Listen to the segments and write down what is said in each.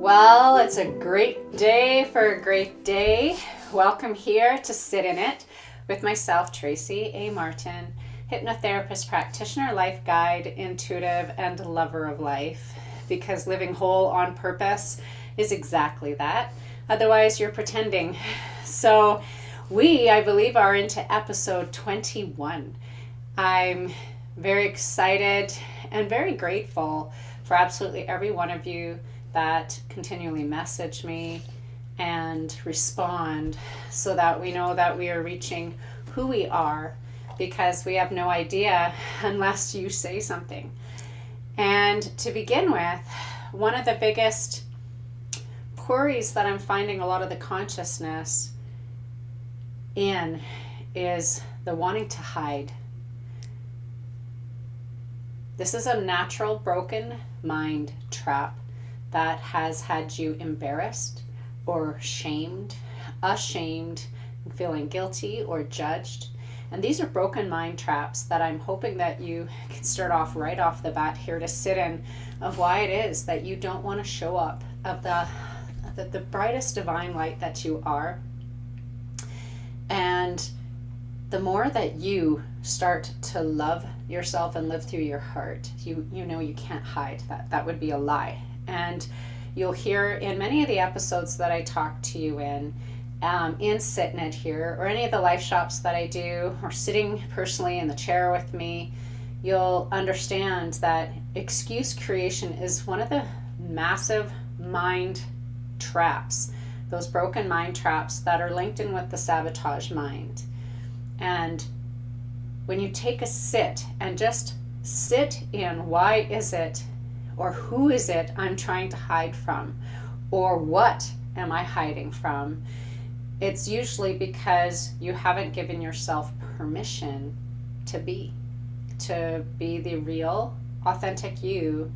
Well, it's a great day for a great day. Welcome here to Sit in It with myself, Tracy A. Martin, hypnotherapist, practitioner, life guide, intuitive, and lover of life. Because living whole on purpose is exactly that. Otherwise, you're pretending. So I believe, are into episode 21. I'm very excited and very grateful for absolutely every one of you that continually message me and respond so that we know that we are reaching who we are, because we have no idea unless you say something. And to begin with, one of the biggest queries that I'm finding a lot of the consciousness in is the wanting to hide. This is a natural broken mind trap that has had you embarrassed or shamed, ashamed, feeling guilty or judged. And these are broken mind traps that I'm hoping that you can start off right off the bat here to sit in of why it is that you don't want to show up of the brightest divine light that you are. And the more that you start to love yourself and live through your heart, you know you can't hide. That would be a lie. And you'll hear in many of the episodes that I talk to you in Sit in It here, or any of the life shops that I do, or sitting personally in the chair with me, you'll understand that excuse creation is one of the massive mind traps, those broken mind traps that are linked in with the sabotage mind. And when you take a sit and just sit in why is it or who is it I'm trying to hide from, or what am I hiding from, it's usually because you haven't given yourself permission to be the real, authentic you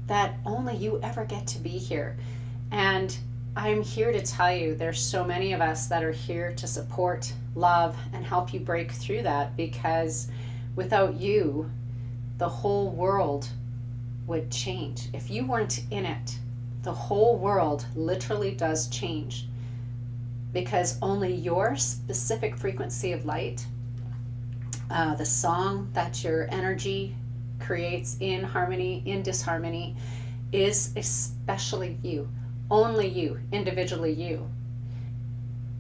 that only you ever get to be here. And I'm here to tell you there's so many of us that are here to support, love, and help you break through that, because without you, the whole world would change. If you weren't in it, the whole world literally does change, because only your specific frequency of light, the song that your energy creates in harmony, in disharmony, is especially you. Only you, individually you.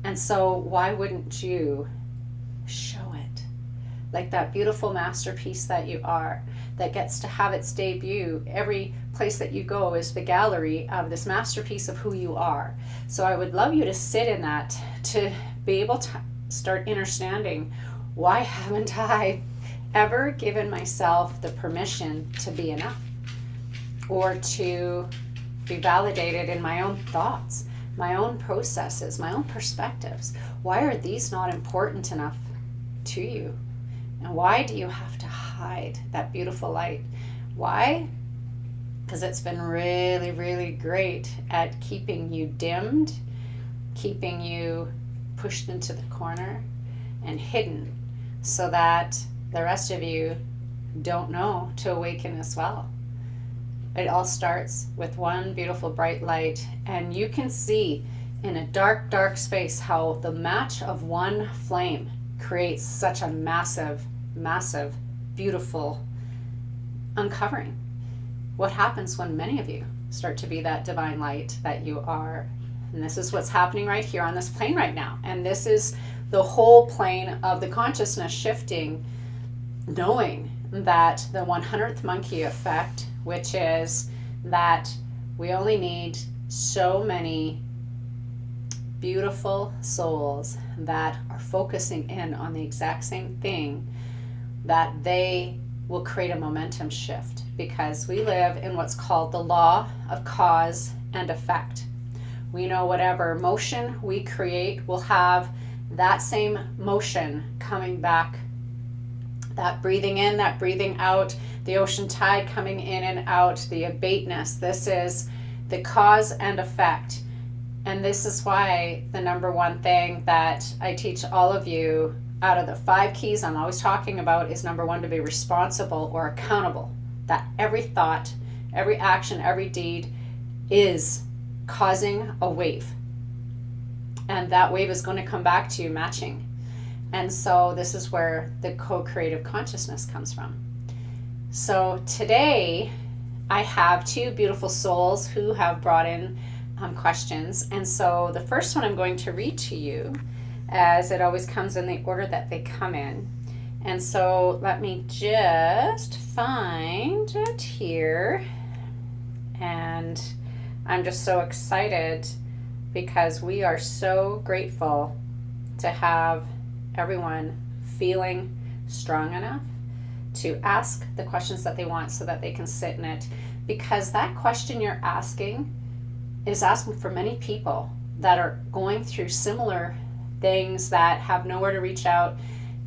And so why wouldn't you show it? Like that beautiful masterpiece that you are, that gets to have its debut. Every place that you go is the gallery of this masterpiece of who you are. So I would love you to sit in that, to be able to start understanding, why haven't I ever given myself the permission to be enough, or to be validated in my own thoughts, my own processes, my own perspectives? Why are these not important enough to you? And why do you have to hide that beautiful light? Why? Because it's been really, really great at keeping you dimmed, keeping you pushed into the corner and hidden, so that the rest of you don't know to awaken as well. It all starts with one beautiful bright light, and you can see in a dark, dark space how the match of one flame creates such a massive, massive, beautiful uncovering. What happens when many of you start to be that divine light that you are? And this is what's happening right here on this plane right now. And this is the whole plane of the consciousness shifting, knowing that the 100th monkey effect, which is that we only need so many beautiful souls that are focusing in on the exact same thing, that they will create a momentum shift, because we live in what's called the law of cause and effect. We know whatever motion we create will have that same motion coming back. That breathing in, that breathing out, the ocean tide coming in and out, the abateness. This is the cause and effect. And this is why the number one thing that I teach all of you out of the 5 keys I'm always talking about is, number 1, to be responsible or accountable. That every thought, every action, every deed is causing a wave. And that wave is going to come back to you matching. And so this is where the co-creative consciousness comes from. So today I have two beautiful souls who have brought in questions. And so the first one I'm going to read to you, as it always comes in the order that they come in. And so let me just find it here. And I'm just so excited because we are so grateful to have everyone feeling strong enough to ask the questions that they want so that they can sit in it. Because that question you're asking is asking for many people that are going through similar things, that have nowhere to reach out.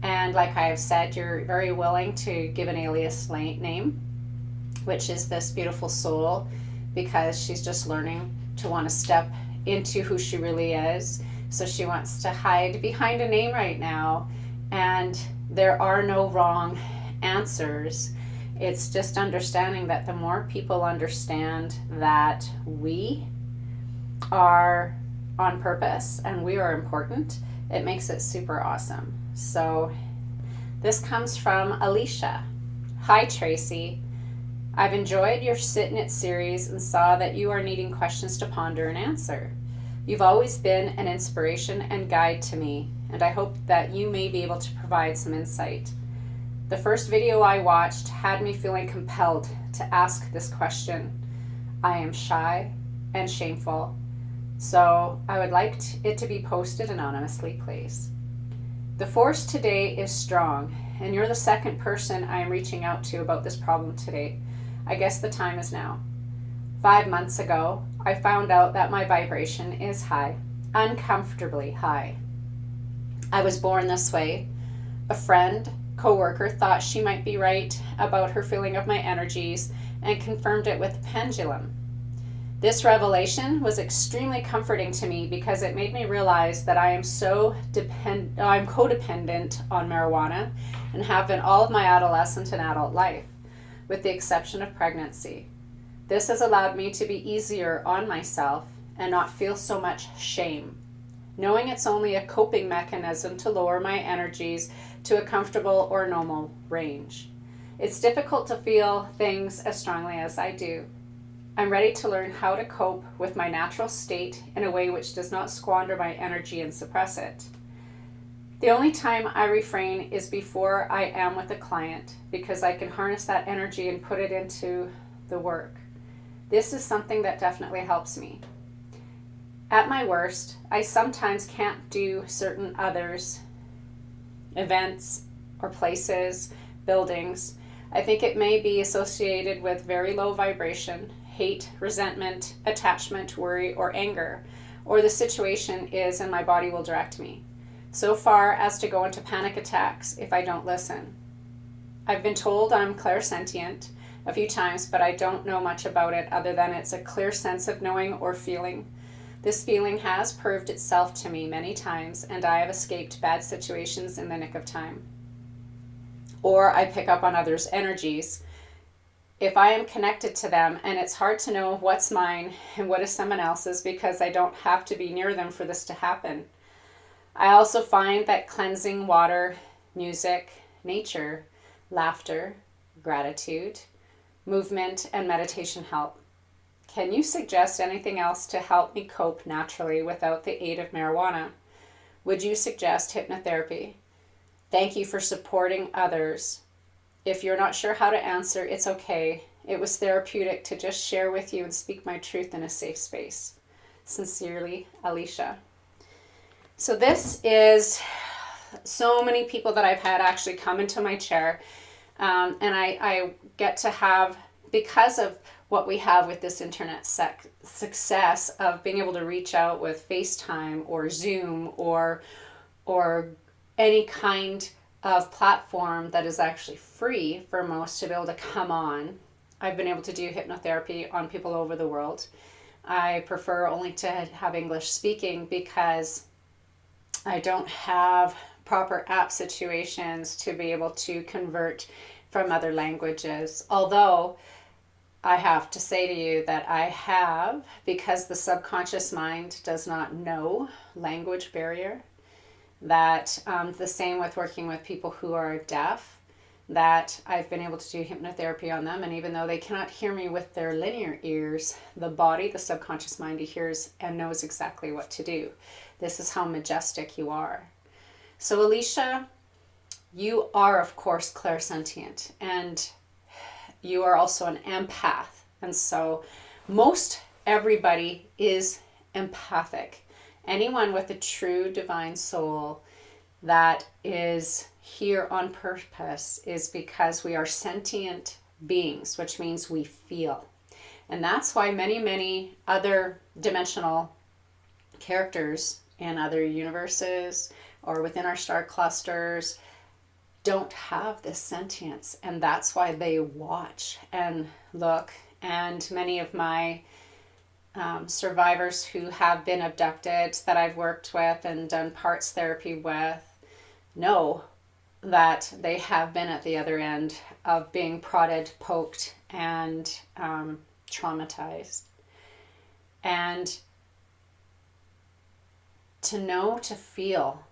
And like I have said, you're very willing to give an alias name, which is this beautiful soul, because she's just learning to want to step into who she really is. So she wants to hide behind a name right now. And there are no wrong answers. It's just understanding that the more people understand that we are on purpose and we are important, it makes it super awesome. So this comes from Alicia. Hi, Tracy. I've enjoyed your Sit in It series and saw that you are needing questions to ponder and answer. You've always been an inspiration and guide to me, and I hope that you may be able to provide some insight. The first video I watched had me feeling compelled to ask this question. I am shy and shameful, so I would like it to be posted anonymously, please. The force today is strong, and you're the second person I am reaching out to about this problem today. I guess the time is now. 5 months ago, I found out that my vibration is high, uncomfortably high. I was born this way. A friend, co-worker, thought she might be right about her feeling of my energies and confirmed it with a pendulum. This revelation was extremely comforting to me because it made me realize that I am I'm codependent on marijuana and have been all of my adolescent and adult life, with the exception of pregnancy. This has allowed me to be easier on myself and not feel so much shame, knowing it's only a coping mechanism to lower my energies to a comfortable or normal range. It's difficult to feel things as strongly as I do. I'm ready to learn how to cope with my natural state in a way which does not squander my energy and suppress it. The only time I refrain is before I am with a client, because I can harness that energy and put it into the work. This is something that definitely helps me. At my worst, I sometimes can't do certain others, events or places, buildings. I think it may be associated with very low vibration, hate, resentment, attachment, worry, or anger, or the situation is and my body will direct me, so far as to go into panic attacks if I don't listen. I've been told I'm clairsentient a few times, but I don't know much about it other than it's a clear sense of knowing or feeling. This feeling has proved itself to me many times, and I have escaped bad situations in the nick of time. Or I pick up on others' energies if I am connected to them, and it's hard to know what's mine and what is someone else's because I don't have to be near them for this to happen. I also find that cleansing water, music, nature, laughter, gratitude, movement, and meditation help. Can you suggest anything else to help me cope naturally without the aid of marijuana? Would you suggest hypnotherapy? Thank you for supporting others. If you're not sure how to answer, it's okay. It was therapeutic to just share with you and speak my truth in a safe space. Sincerely, Alicia. So this is so many people that I've had actually come into my chair, and I get to have, because of what we have with this internet success of being able to reach out with FaceTime or Zoom or any kind of platform that is actually free for most to be able to come on. I've been able to do hypnotherapy on people over the world. I prefer only to have English speaking because I don't have proper app situations to be able to convert from other languages. Although I have to say to you that I have, because the subconscious mind does not know language barrier, that the same with working with people who are deaf, that I've been able to do hypnotherapy on them. And even though they cannot hear me with their linear ears, the body, the subconscious mind, hears and knows exactly what to do. This is how majestic you are. So Alicia, you are, of course, clairsentient, and you are also an empath. And so most everybody is empathic. Anyone with a true divine soul that is here on purpose is because we are sentient beings, which means we feel. And that's why many other dimensional characters in other universes or within our star clusters don't have this sentience. And that's why they watch and look. And many of my survivors who have been abducted that I've worked with and done parts therapy with know that they have been at the other end of being prodded, poked, and traumatized. And to know, to feel,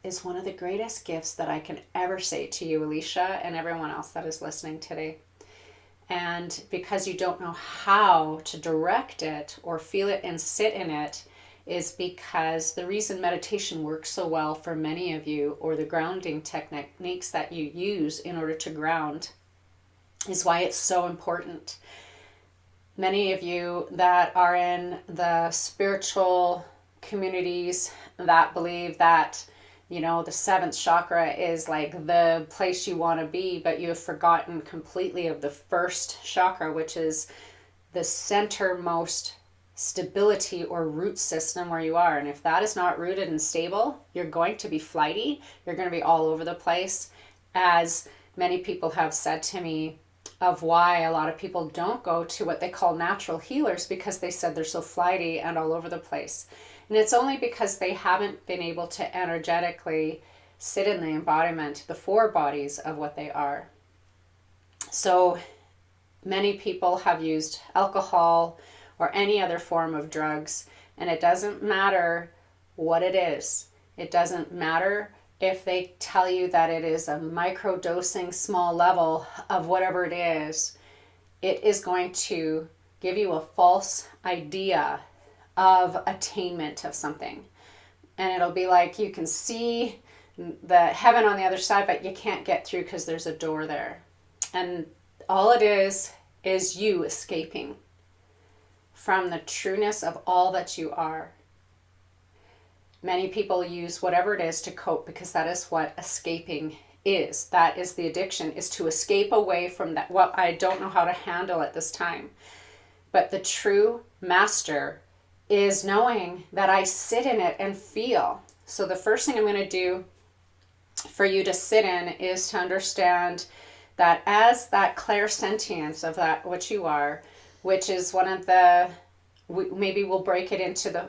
is one of the greatest gifts that I can ever say to you, Alicia, and everyone else that is listening today. And because you don't know how to direct it or feel it and sit in it, is because the reason meditation works so well for many of you, or the grounding techniques that you use in order to ground, is why it's so important. Many of you that are in the spiritual communities that believe that, you know, the seventh chakra is like the place you want to be, but you have forgotten completely of the first chakra, which is the centermost stability or root system where you are. And if that is not rooted and stable, you're going to be flighty. You're going to be all over the place. As many people have said to me, of why a lot of people don't go to what they call natural healers, because they said they're so flighty and all over the place. And it's only because they haven't been able to energetically sit in the embodiment, the four bodies of what they are. So many people have used alcohol or any other form of drugs, and it doesn't matter what it is. It doesn't matter if they tell you that it is a micro-dosing small level of whatever it is going to give you a false idea of attainment of something. And it'll be like you can see the heaven on the other side, but you can't get through because there's a door there. And all it is you escaping from the trueness of all that you are. Many people use whatever it is to cope, because that is what escaping is. That is the addiction, is to escape away from that, what I don't know how to handle at this time. But the true master is knowing that I sit in it and feel. So the first thing I'm going to do for you to sit in is to understand that as that clairsentience of that which you are, which is one of the, maybe we'll break it into the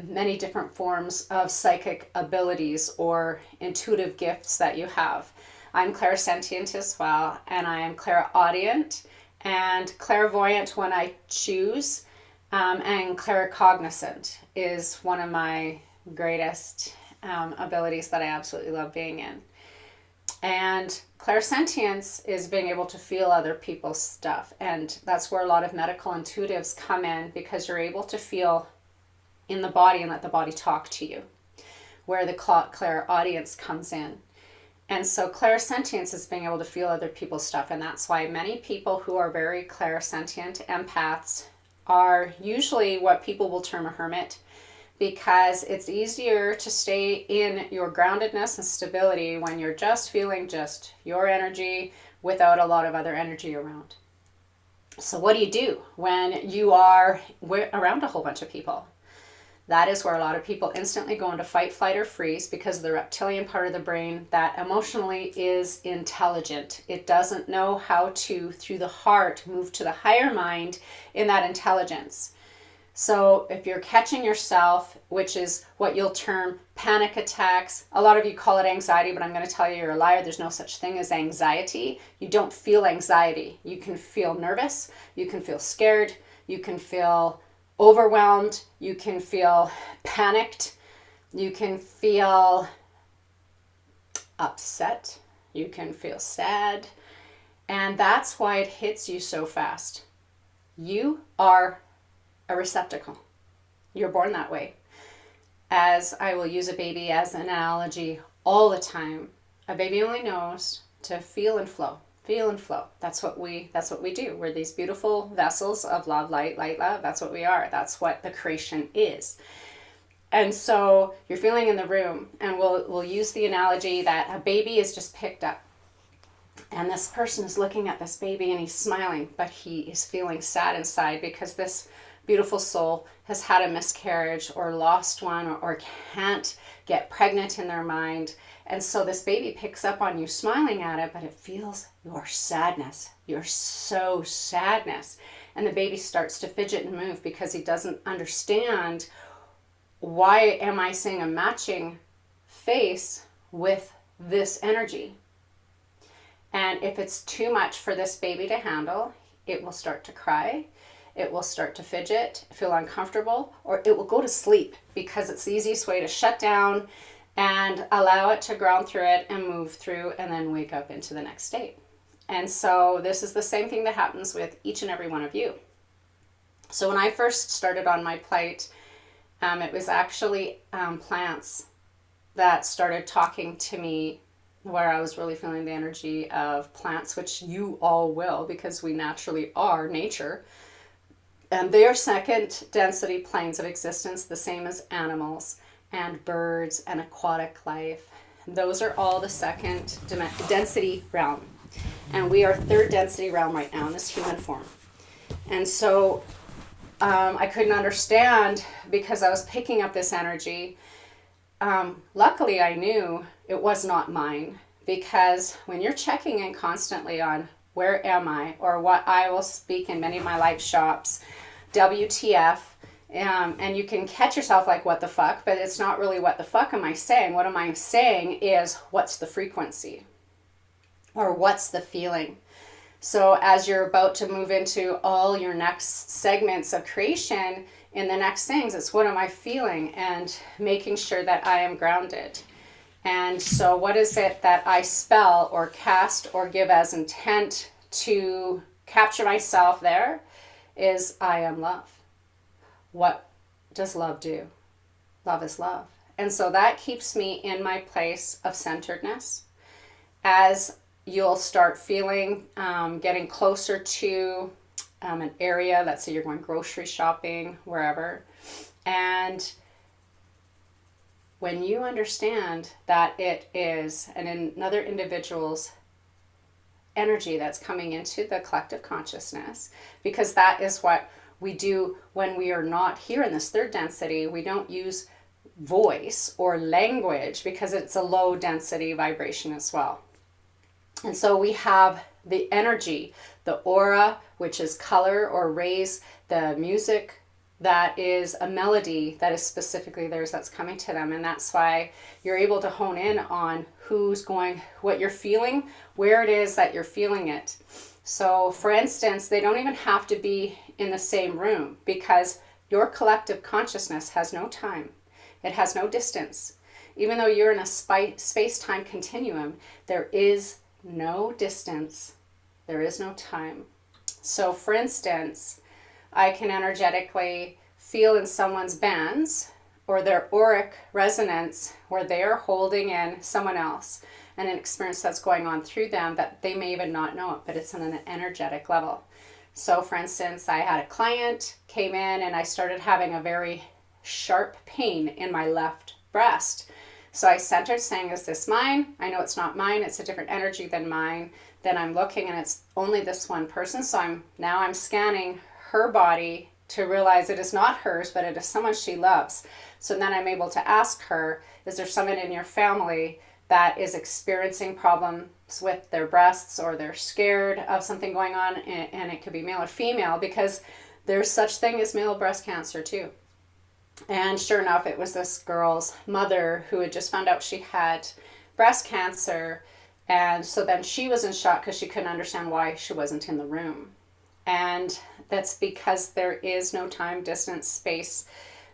many different forms of psychic abilities or intuitive gifts that you have. I'm clairsentient as well, and I am clairaudient and clairvoyant when I choose, and claircognizant is one of my greatest abilities that I absolutely love being in. And clairsentience is being able to feel other people's stuff, and that's where a lot of medical intuitives come in, because you're able to feel in the body and let the body talk to you, where the clairaudience comes in. And so clairsentience is being able to feel other people's stuff, and that's why many people who are very clairsentient empaths are usually what people will term a hermit, because it's easier to stay in your groundedness and stability when you're just feeling just your energy without a lot of other energy around. So what do you do when you are around a whole bunch of people? That is where a lot of people instantly go into fight, flight, or freeze, because of the reptilian part of the brain that emotionally is intelligent. It doesn't know how to, through the heart, move to the higher mind in that intelligence. So if you're catching yourself, which is what you'll term panic attacks, a lot of you call it anxiety, but I'm going to tell you you're a liar. There's no such thing as anxiety. You don't feel anxiety. You can feel nervous. You can feel scared. You can feel overwhelmed. You can feel panicked. You can feel upset. You can feel sad. And that's why it hits you so fast. You are a receptacle. You're born that way. As I will use a baby as an analogy all the time, a baby only knows to feel and flow. Feel and flow. That's what we do. We're these beautiful vessels of love, light, love. That's what we are. That's what the creation is. And so you're feeling in the room, and we'll use the analogy that a baby is just picked up. And this person is looking at this baby and he's smiling, but he is feeling sad inside because this beautiful soul has had a miscarriage or lost one or can't get pregnant in their mind. And so this baby picks up on you smiling at it, but it feels your sadness, your so sadness. And the baby starts to fidget and move because he doesn't understand, why am I seeing a matching face with this energy? And if it's too much for this baby to handle, it will start to cry. It will start to fidget, feel uncomfortable, or it will go to sleep because it's the easiest way to shut down and allow it to ground through it and move through and then wake up into the next state. And so this is the same thing that happens with each and every one of you. So when I first started on my plight, it was actually plants that started talking to me, where I was really feeling the energy of plants, which you all will because we naturally are nature. And they are second density planes of existence, the same as animals and birds and aquatic life. Those are all the second density realm. And we are third density realm right now in this human form. And so I couldn't understand because I was picking up this energy. Luckily, I knew it was not mine, because when you're checking in constantly on where am I, or what I will speak in many of my live shops, WTF, and you can catch yourself like, what the fuck, but it's not really what the fuck am I saying. What am I saying is, what's the frequency, or what's the feeling? So as you're about to move into all your next segments of creation, in the next things, it's what am I feeling, and making sure that I am grounded. And so what is it that I spell or cast or give as intent to capture myself there is, I am love. What does love do? Love is love. And so that keeps me in my place of centeredness. As you'll start feeling, getting closer to an area, let's say you're going grocery shopping, wherever, and when you understand that it is another individual's energy that's coming into the collective consciousness, because that is what we do when we are not here in this third density. We don't use voice or language because it's a low density vibration as well. And so we have the energy, the aura, which is color or rays, the music that is a melody that is specifically theirs that's coming to them. And that's why you're able to hone in on who's going, what you're feeling, where it is that you're feeling it. So for instance, they don't even have to be in the same room, because your collective consciousness has no time. It has no distance. Even though you're in a space-time continuum, there is no distance. There is no time. So for instance, I can energetically feel in someone's bands or their auric resonance where they are holding in someone else and an experience that's going on through them that they may even not know it, but it's on an energetic level. So for instance, I had a client came in and I started having a very sharp pain in my left breast. So I centered, saying, is this mine? I know it's not mine. It's a different energy than mine. Then I'm looking and it's only this one person. So I'm scanning her body to realize it is not hers, but it is someone she loves. So then I'm able to ask her, is there someone in your family that is experiencing problems with their breasts, or they're scared of something going on? And it could be male or female, because there's such thing as male breast cancer too. And sure enough, it was this girl's mother who had just found out she had breast cancer. And so then she was in shock because she couldn't understand why she wasn't in the room. And that's because there is no time, distance, space,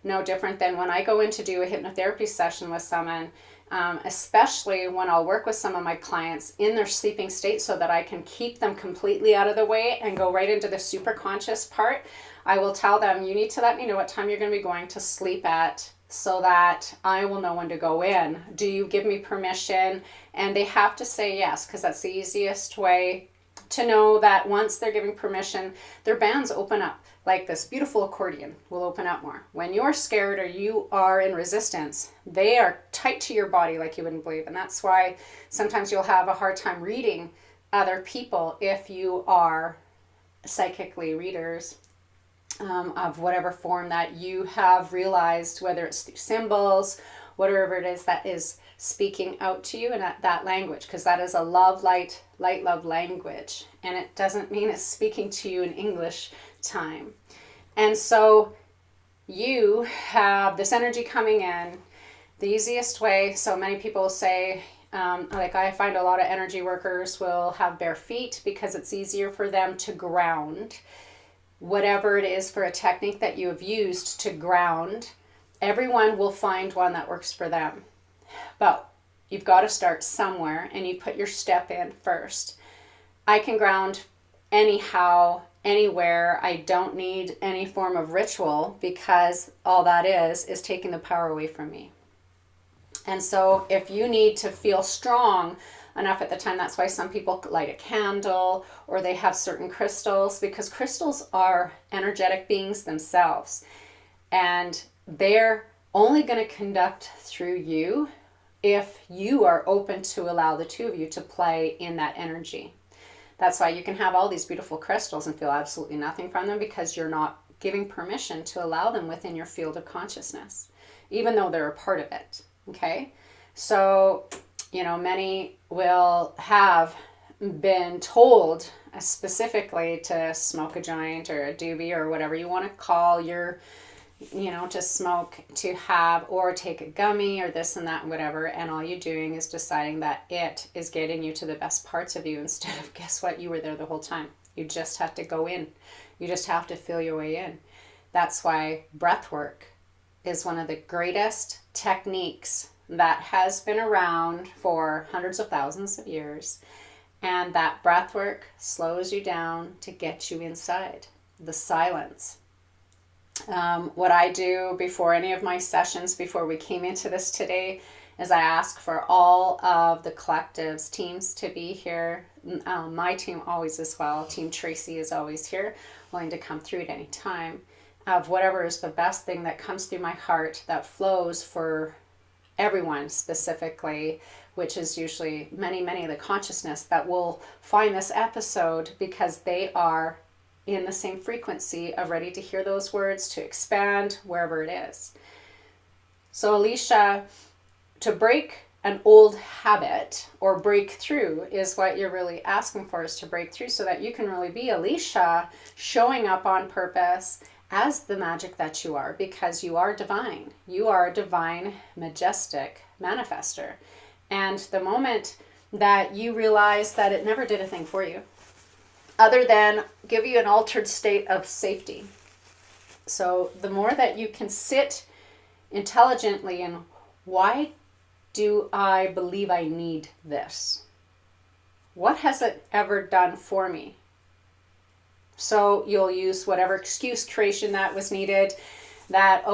no different than when I go in to do a hypnotherapy session with someone, especially when I'll work with some of my clients in their sleeping state so that I can keep them completely out of the way and go right into the super conscious part. I will tell them, you need to let me know what time you're going to be going to sleep at so that I will know when to go in. Do you give me permission? And they have to say yes, because that's the easiest way to know that once they're giving permission, their bands open up. Like this beautiful accordion will open up more. When you're scared or you are in resistance, they are tight to your body like you wouldn't believe. And that's why sometimes you'll have a hard time reading other people if you are psychically readers of whatever form that you have realized, whether it's through symbols, whatever it is that is speaking out to you in that language, because that is a love, light, love language. And it doesn't mean it's speaking to you in English time. And so you have this energy coming in. The easiest way, so many people say, like I find a lot of energy workers will have bare feet because it's easier for them to ground. Whatever it is for a technique that you have used to ground, everyone will find one that works for them. But you've got to start somewhere and you put your step in first. I can ground anyhow, anywhere. I don't need any form of ritual because all that is taking the power away from me. And so if you need to feel strong enough at the time, that's why some people light a candle or they have certain crystals, because crystals are energetic beings themselves. And they're only going to conduct through you if you are open to allow the two of you to play in that energy. That's why you can have all these beautiful crystals and feel absolutely nothing from them, because you're not giving permission to allow them within your field of consciousness, even though they're a part of it. Okay? So, many will have been told specifically to smoke a joint or a doobie or whatever you want to call your, to smoke, to have, or take a gummy or this and that and whatever. And all you're doing is deciding that it is getting you to the best parts of you instead of, guess what, you were there the whole time. You just have to go in. You just have to feel your way in. That's why breath work is one of the greatest techniques that has been around for hundreds of thousands of years. And that breath work slows you down to get you inside the silence. What I do before any of my sessions, before we came into this today, is I ask for all of the collectives, teams to be here. My team always as well. Team Tracy is always here, willing to come through at any time, of whatever is the best thing that comes through my heart that flows for everyone specifically, which is usually many of the consciousness that will find this episode because they are in the same frequency of ready to hear those words, to expand wherever it is. So Alicia, to break an old habit or break through is what you're really asking for, is to break through so that you can really be Alicia, showing up on purpose as the magic that you are, because you are divine. You are a divine, majestic manifester. And the moment that you realize that it never did a thing for you, other than give you an altered state of safety. So the more that you can sit intelligently in, why do I believe I need this? What has it ever done for me? So you'll use whatever excuse creation that was needed, that,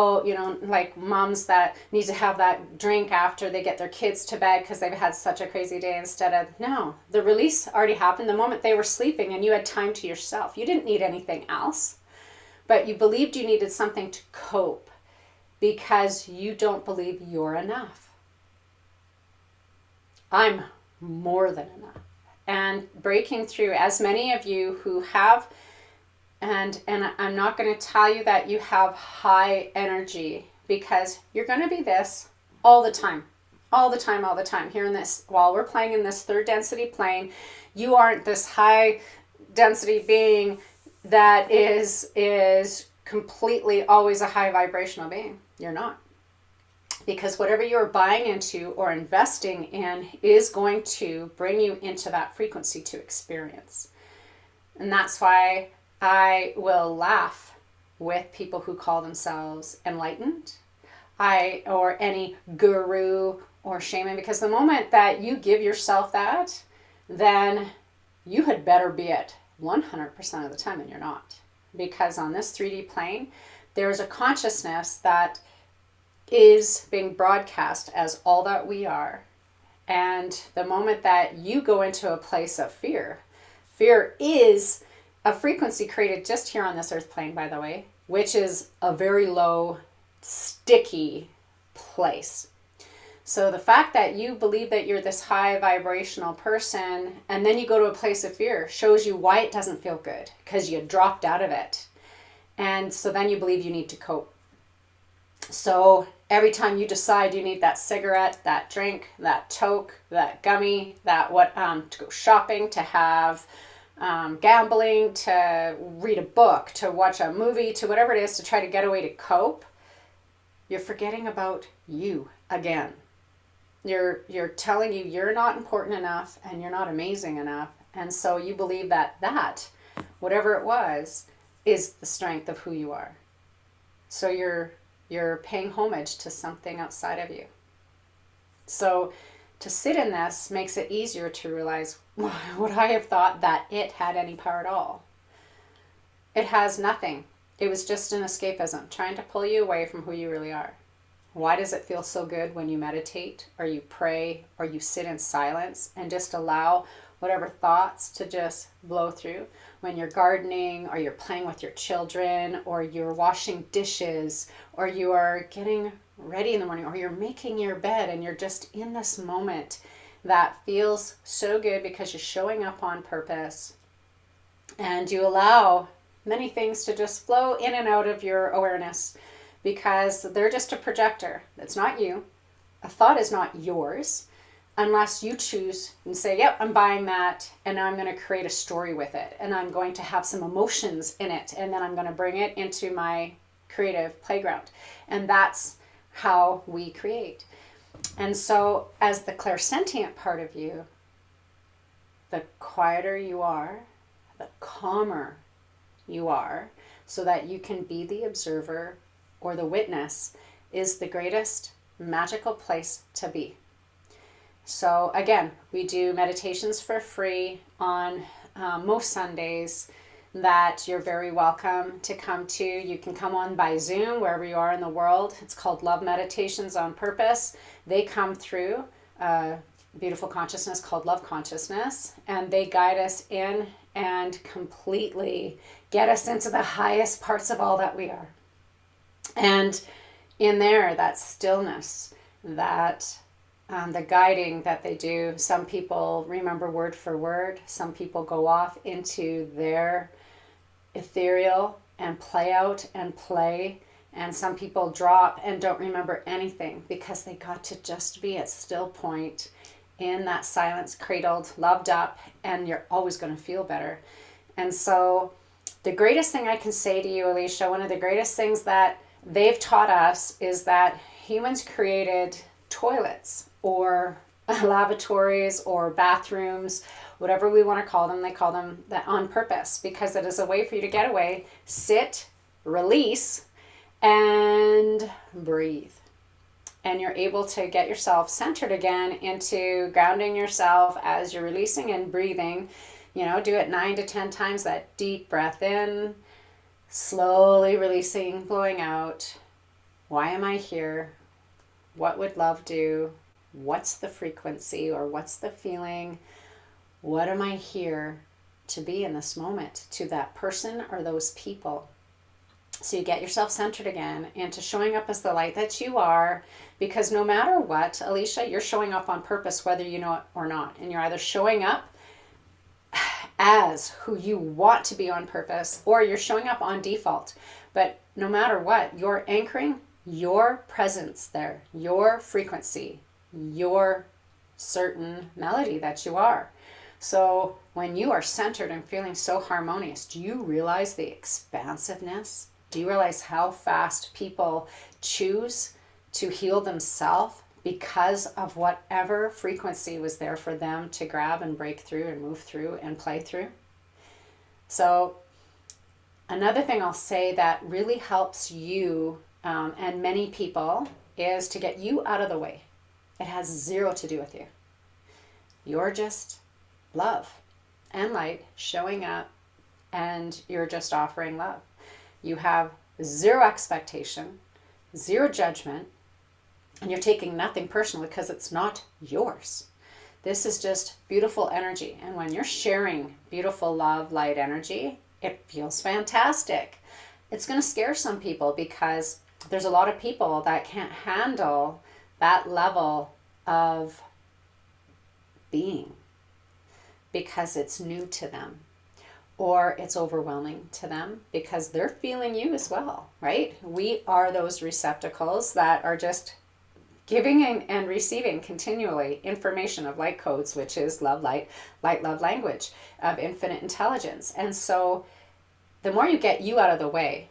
like moms that need to have that drink after they get their kids to bed because they've had such a crazy day, instead of, no, the release already happened the moment they were sleeping and you had time to yourself. You didn't need anything else, but you believed you needed something to cope because you don't believe you're enough. I'm more than enough. And breaking through, as many of you who have, and I'm not going to tell you that you have high energy, because you're going to be this all the time. Here in this, while we're playing in this third density plane, you aren't this high density being that is completely always a high vibrational being. You're not. Because whatever you're buying into or investing in is going to bring you into that frequency to experience. And that's why I will laugh with people who call themselves enlightened, or any guru or shaman, because the moment that you give yourself that, then you had better be it 100% of the time, and you're not. Because on this 3D plane, there's a consciousness that is being broadcast as all that we are. And the moment that you go into a place of fear, fear is a frequency created just here on this earth plane, by the way, which is a very low, sticky place. So the fact that you believe that you're this high vibrational person and then you go to a place of fear shows you why it doesn't feel good, because you dropped out of it. And so then you believe you need to cope. So every time you decide you need that cigarette, that drink, that toke, that gummy, that to go shopping, to have gambling, to read a book, to watch a movie, to whatever it is to try to get away to cope, you're forgetting about you again. You're telling you you're not important enough and you're not amazing enough. And so you believe that whatever it was, is the strength of who you are. So you're paying homage to something outside of you. So to sit in this makes it easier to realize, would I have thought that it had any power at all? It has nothing. It was just an escapism, trying to pull you away from who you really are. Why does it feel so good when you meditate, or you pray, or you sit in silence and just allow whatever thoughts to just blow through? When you're gardening, or you're playing with your children, or you're washing dishes, or you are getting ready in the morning, or you're making your bed, and you're just in this moment that feels so good because you're showing up on purpose, and you allow many things to just flow in and out of your awareness, because they're just a projector. It's not you. A thought is not yours unless you choose and say, yep, I'm buying that, and I'm going to create a story with it, and I'm going to have some emotions in it, and then I'm going to bring it into my creative playground. And that's how we create. And so as the clairsentient part of you, the quieter you are, the calmer you are, so that you can be the observer or the witness, is the greatest magical place to be. So again, we do meditations for free on most Sundays that you're very welcome to come to. You can come on by Zoom wherever you are in the world. It's called Love Meditations on Purpose. They come through a beautiful consciousness called Love Consciousness, and they guide us in and completely get us into the highest parts of all that we are. And in there, that stillness, that the guiding that they do, some people remember word for word, some people go off into their ethereal and play out and play, and some people drop and don't remember anything because they got to just be at still point in that silence, cradled, loved up, and you're always going to feel better. And so the greatest thing I can say to you, Alicia, one of the greatest things that they've taught us is that humans created toilets or lavatories or bathrooms, whatever we want to call them. They call them that on purpose, because it is a way for you to get away, sit, release, and breathe. And you're able to get yourself centered again into grounding yourself as you're releasing and breathing. You know, do it 9 to 10 times, that deep breath in, slowly releasing, blowing out. Why am I here? What would love do? What's the frequency, or what's the feeling? What am I here to be in this moment to that person or those people? So you get yourself centered again into showing up as the light that you are, because no matter what, Alicia, you're showing up on purpose whether you know it or not. And you're either showing up as who you want to be on purpose, or you're showing up on default. But no matter what, you're anchoring your presence there, your frequency, your certain melody that you are. So when you are centered and feeling so harmonious, do you realize the expansiveness? Do you realize how fast people choose to heal themselves because of whatever frequency was there for them to grab and break through and move through and play through? So another thing I'll say that really helps you and many people is to get you out of the way. It has zero to do with you. You're just love and light showing up, and you're just offering love. You have zero expectation, zero judgment, and you're taking nothing personally because it's not yours. This is just beautiful energy. And when you're sharing beautiful love, light energy, it feels fantastic. It's going to scare some people because there's a lot of people that can't handle that level of being because it's new to them, or it's overwhelming to them because they're feeling you as well, right? We are those receptacles that are just giving and receiving continually information of light codes, which is love, light, love language of infinite intelligence. And so the more you get you out of the way,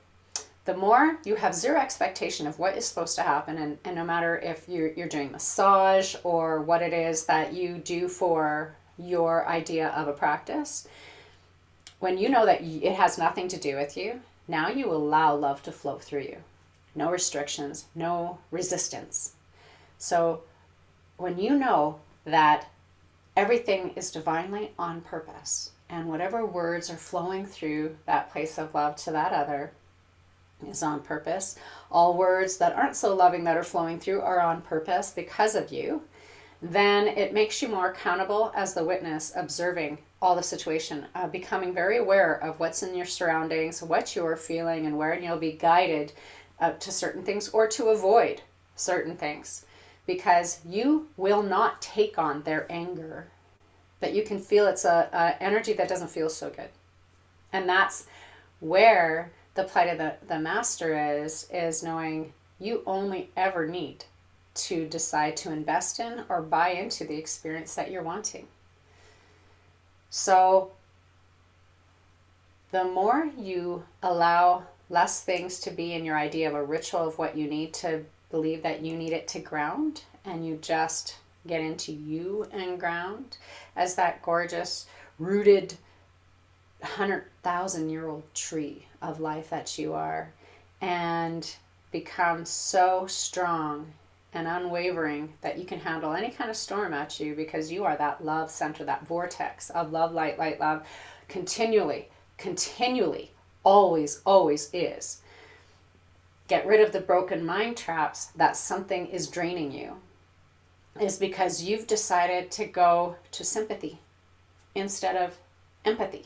the more you have zero expectation of what is supposed to happen. And no matter if you're doing massage or what it is that you do for your idea of a practice, when you know that it has nothing to do with you, now you allow love to flow through you. No restrictions, no resistance. So when you know that everything is divinely on purpose, and whatever words are flowing through that place of love to that other is on purpose, all words that aren't so loving that are flowing through are on purpose because of you, then it makes you more accountable as the witness, observing all the situation, becoming very aware of what's in your surroundings, what you're feeling, and where you'll be guided to certain things or to avoid certain things, because you will not take on their anger, but you can feel it's a energy that doesn't feel so good. And that's where the plight of the master is knowing you only ever need to decide to invest in or buy into the experience that you're wanting. So the more you allow less things to be in your idea of a ritual of what you need to believe that you need it to ground, and you just get into you and ground as that gorgeous rooted 100,000-year-old tree of life that you are, and become so strong and unwavering that you can handle any kind of storm at you, because you are that love center, that vortex of love, light, love, continually, always is. Get rid of the broken mind traps that something is draining you, is because you've decided to go to sympathy instead of empathy.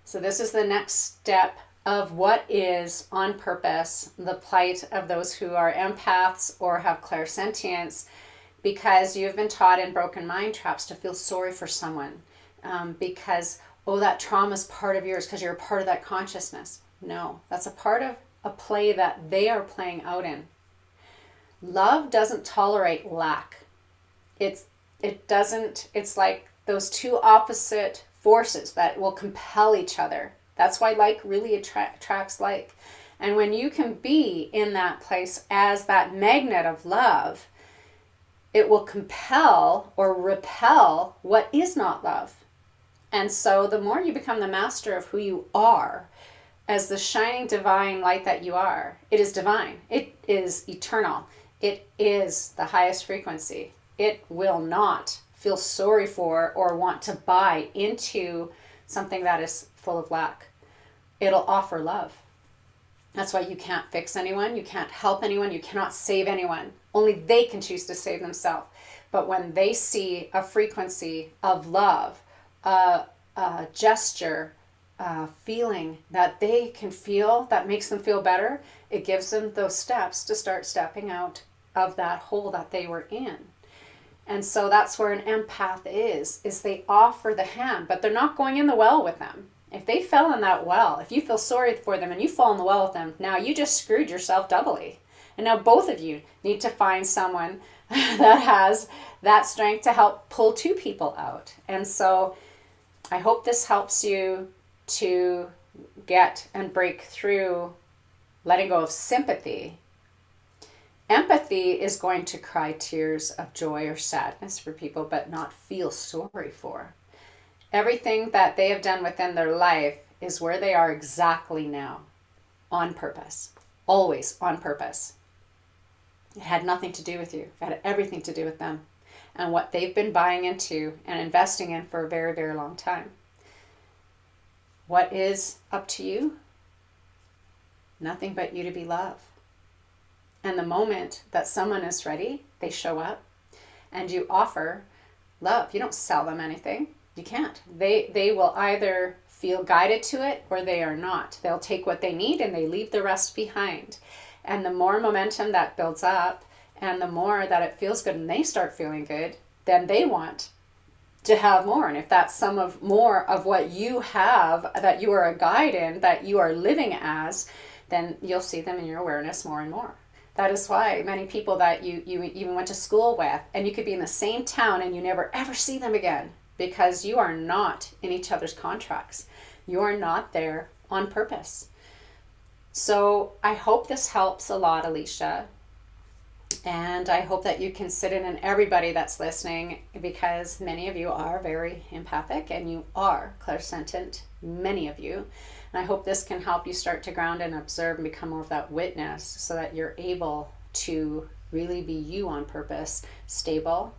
So this is the next step of what is on purpose the plight of those who are empaths or have clairsentience, because you've been taught in broken mind traps to feel sorry for someone because, oh, that trauma is part of yours because you're a part of that consciousness. No, that's a part of a play that they are playing out in. Love doesn't tolerate lack. It's like those two opposite forces that will compel each other. That's why like really attracts like. And when you can be in that place as that magnet of love, it will compel or repel what is not love. And so the more you become the master of who you are, as the shining divine light that you are, it is divine. It is eternal. It is the highest frequency. It will not feel sorry for or want to buy into something that is full of lack. It'll offer love. That's why you can't fix anyone. You can't help anyone. You cannot save anyone. Only they can choose to save themselves. But when they see a frequency of love, a gesture, feeling that they can feel, that makes them feel better, it gives them those steps to start stepping out of that hole that they were in. And so that's where an empath is they offer the hand, but they're not going in the well with them. If they fell in that well, if you feel sorry for them and you fall in the well with them, now you just screwed yourself doubly. And now both of you need to find someone that has that strength to help pull two people out. And so I hope this helps you to get and break through letting go of sympathy. Empathy is going to cry tears of joy or sadness for people, but not feel sorry for. Everything that they have done within their life is where they are exactly now, on purpose, always on purpose. It had nothing to do with you. It had everything to do with them and what they've been buying into and investing in for a very, very long time. What is up to you? Nothing but you to be loved. And the moment that someone is ready, they show up and you offer love. You don't sell them anything. You can't. They will either feel guided to it or they are not. They'll take what they need and they leave the rest behind. And the more momentum that builds up and the more that it feels good and they start feeling good, then they want to have more. And if that's some of more of what you have, that you are a guide in, that you are living as, then you'll see them in your awareness more and more. That is why many people that you even went to school with, and you could be in the same town and you never ever see them again, because you are not in each other's contracts. You are not there on purpose. So I hope this helps a lot, Alicia. And I hope that you can sit in, and everybody that's listening, because many of you are very empathic and you are clairsentient, many of you. And I hope this can help you start to ground and observe and become more of that witness so that you're able to really be you on purpose, stable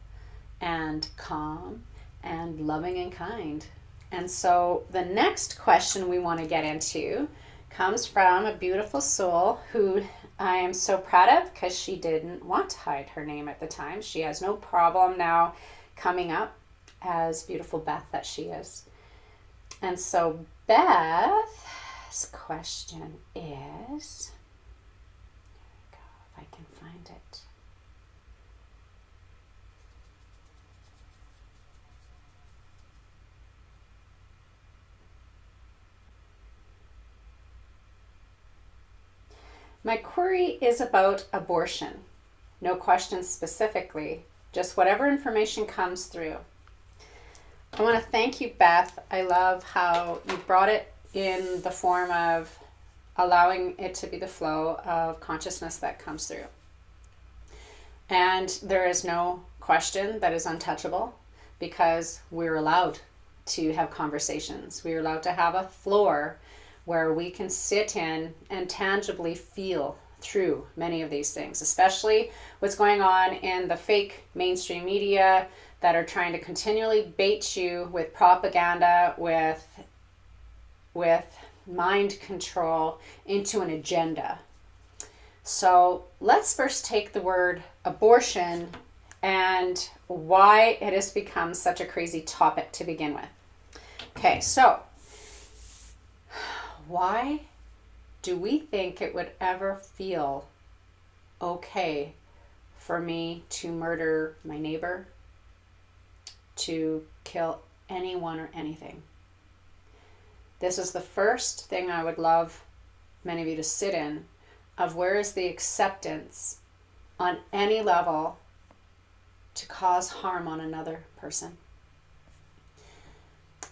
and calm and loving and kind. And so the next question we want to get into comes from a beautiful soul who I am so proud of, because she didn't want to hide her name at the time. She has no problem now coming up as beautiful Beth that she is. And so Beth's question is, here we go, if I can find it. My query is about abortion. No questions specifically, just whatever information comes through. I want to thank you, Beth. I love how you brought it in the form of allowing it to be the flow of consciousness that comes through. And there is no question that is untouchable, because we're allowed to have conversations. We're allowed to have a floor where we can sit in and tangibly feel through many of these things, especially what's going on in the fake mainstream media that are trying to continually bait you with propaganda, with mind control into an agenda. So let's first take the word abortion and why it has become such a crazy topic to begin with. Okay, so why do we think it would ever feel okay for me to murder my neighbor, to kill anyone or anything? This is the first thing I would love many of you to sit in, of where is the acceptance on any level to cause harm on another person.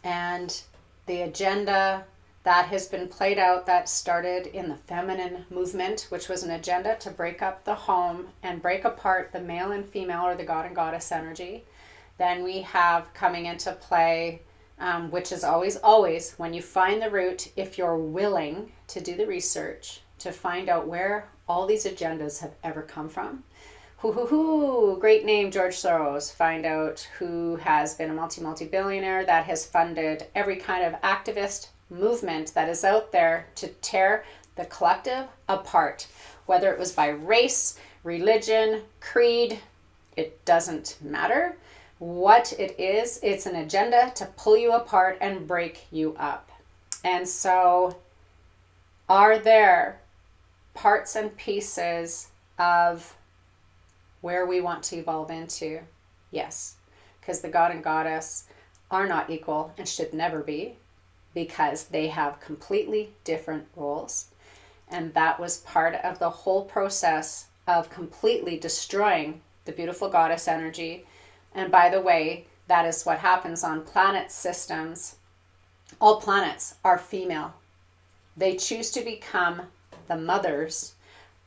And the agenda that has been played out, that started in the feminine movement, which was an agenda to break up the home and break apart the male and female, or the god and goddess energy. Then we have coming into play, which is always, when you find the root, if you're willing to do the research, to find out where all these agendas have ever come from. Great name, George Soros. Find out who has been a multi-billionaire that has funded every kind of activist movement that is out there to tear the collective apart, whether it was by race, religion, creed. It doesn't matter what it is. It's an agenda to pull you apart and break you up. And so are there parts and pieces of where we want to evolve into? Yes, because the god and goddess are not equal and should never be, because they have completely different roles. And that was part of the whole process of completely destroying the beautiful goddess energy. And by the way, that is what happens on planet systems. All planets are female. They choose to become the mothers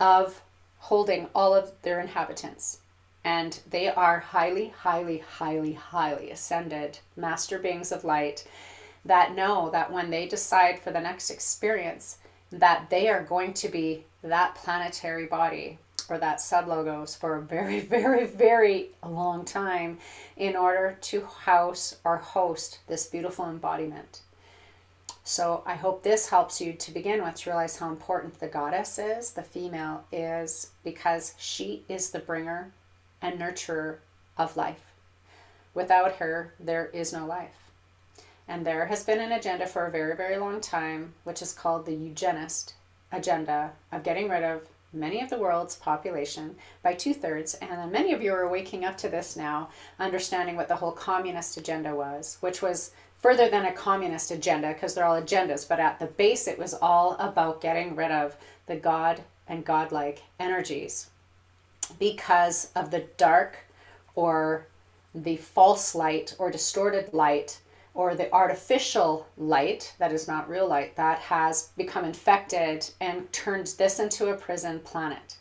of holding all of their inhabitants. And they are highly, highly, highly, highly ascended master beings of light that know that when they decide for the next experience that they are going to be that planetary body or that sublogos for a very, very, very long time in order to house or host this beautiful embodiment. So I hope this helps you to begin with to realize how important the goddess is, the female is, because she is the bringer and nurturer of life. Without her, there is no life. And there has been an agenda for a very, very long time, which is called the eugenist agenda of getting rid of many of the world's population by 2/3. And then many of you are waking up to this now, understanding what the whole communist agenda was, which was further than a communist agenda because they're all agendas. But at the base, it was all about getting rid of the God and godlike energies because of the dark or the false light or distorted light or the artificial light that is not real light that has become infected and turned this into a prison planet.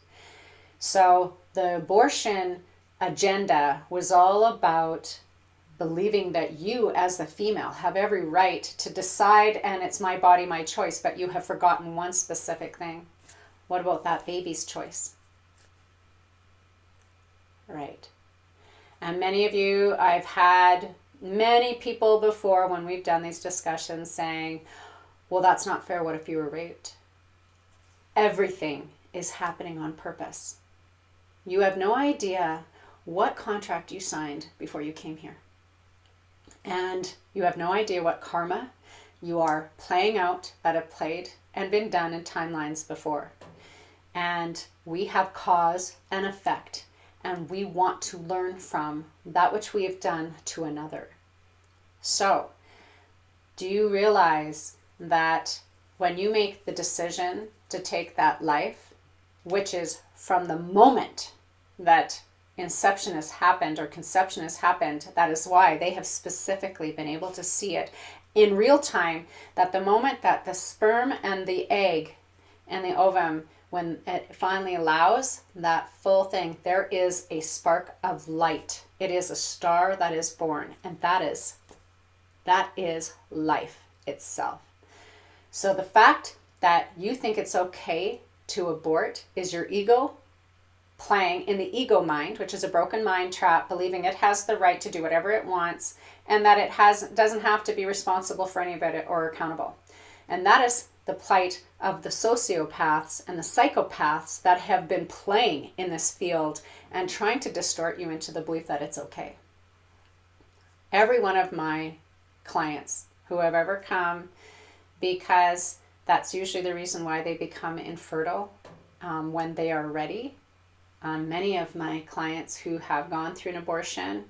So the abortion agenda was all about believing that you as the female have every right to decide, and it's my body, my choice, but you have forgotten one specific thing. What about that baby's choice? Right. And many of you, I've had many people before when we've done these discussions saying, well, that's not fair. What if you were raped? Everything is happening on purpose. You have no idea what contract you signed before you came here. And you have no idea what karma you are playing out that have played and been done in timelines before. And we have cause and effect. And we want to learn from that which we have done to another. So, do you realize that when you make the decision to take that life, which is from the moment that inception has happened or conception has happened, that is why they have specifically been able to see it in real time, that the moment that the sperm and the egg and the ovum, when it finally allows that full thing, there is a spark of light. It is a star that is born, and that is life itself. So the fact that you think it's okay to abort is your ego playing in the ego mind, which is a broken mind trap, believing it has the right to do whatever it wants and that it doesn't have to be responsible for any of it or accountable. And that is the plight of the sociopaths and the psychopaths that have been playing in this field and trying to distort you into the belief that it's okay. Every one of my clients who have ever come, because that's usually the reason why they become infertile when they are ready. Many of my clients who have gone through an abortion